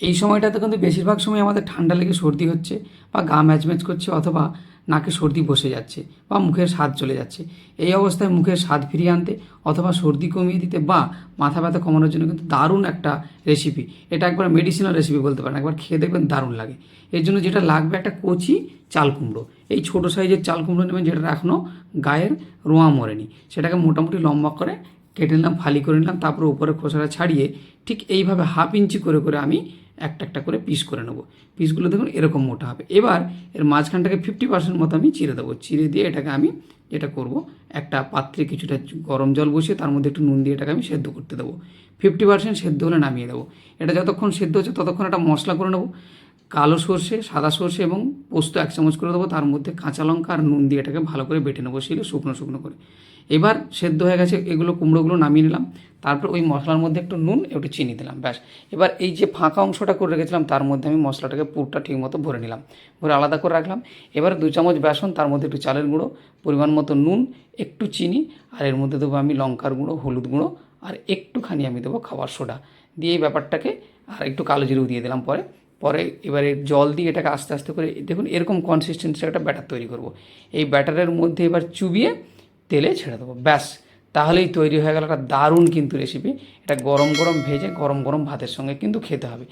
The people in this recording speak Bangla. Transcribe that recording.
এই সময়টাতে কিন্তু বেশিরভাগ সময় আমাদের ঠান্ডা লেগে সর্দি হচ্ছে বা গা ম্যাচম্যাচ করছে অথবা নাকে সর্দি বসে যাচ্ছে বা মুখের স্বাদ চলে যাচ্ছে। এই অবস্থায় মুখের স্বাদ ফিরিয়ে আনতে অথবা সর্দি কমিয়ে দিতে বা মাথা ব্যথা কমানোর জন্য কিন্তু দারুণ একটা রেসিপি। এটা একবার মেডিসিনাল রেসিপি বলতে পারেন, একবার খেয়ে দেখবেন দারুণ লাগে। এর জন্য যেটা লাগবে একটা কচি চাল কুমড়ো। এই ছোটো সাইজের চাল কুমড়ো নেবেন যেটা এখনও গায়ের রোঁয়া মরেনি, সেটাকে মোটামুটি লম্বা করে কেটে নিলাম, ফালি করে নিলাম, তারপরে উপরে খোসাটা ছাড়িয়ে ঠিক এইভাবে হাফ ইঞ্চি করে করে আমি একটা একটা করে পিস করে নেবো। পিসগুলো দেখুন এরকম মোটা হবে। এবার এর মাঝখানটাকে 50% মতো আমি চিড়ে দেবো। চিড়ে দিয়ে এটাকে আমি যেটা করব, একটা পাত্রে কিছুটা গরম জল বসিয়ে তার মধ্যে একটু নুন দিয়ে এটাকে আমি সেদ্ধ করতে দেবো। 50% সেদ্ধ হলে নামিয়ে দেবো। এটা যতক্ষণ সেদ্ধ হচ্ছে ততক্ষণ একটা মশলা করে নেবো। কালো সর্ষে, সাদা সর্ষে এবং পোস্ত 1 চামচ করে দেবো, তার মধ্যে কাঁচা লঙ্কা আর নুন দিয়ে এটাকে ভালো করে বেটে নেবো, শিলে শুকনো শুকনো করে। এবার সেদ্ধ হয়ে গেছে এগুলো, কুমড়োগুলো নামিয়ে নিলাম। তারপর ওই মশলার মধ্যে একটু নুন একটু চিনি দিলাম, ব্যাস। এবার এই যে ফাঁকা অংশটা করে রেখেছিলাম তার মধ্যে আমি মশলাটাকে পুরটা ঠিক মতো ভরে নিলাম, ভরে আলাদা করে রাখলাম। এবার 2 চামচ বেসন, তার মধ্যে একটু চালের গুঁড়ো, পরিমাণ মতো নুন, একটু চিনি, আর এর মধ্যে দেবো আমি লঙ্কার গুঁড়ো, হলুদ গুঁড়ো, আর একটুখানি আমি দেবো খাবার সোডা দিয়ে এই ব্যাপারটাকে, আর একটু কালো জিরেও দিয়ে দিলাম পরে। পরে এবারে জল দিয়ে এটাকে আস্তে আস্তে করে দেখুন এরকম কনসিস্টেন্সির একটা ব্যাটার তৈরি করব। এই ব্যাটারের মধ্যে এবার চুবিয়ে তেলে ছেড়ে দেবো, ব্যাস। তাহলেই তৈরি হয়ে গেল একটা দারুণ কিন্তু রেসিপি। এটা গরম গরম ভেজে গরম গরম ভাতের সঙ্গে কিন্তু খেতে হবে।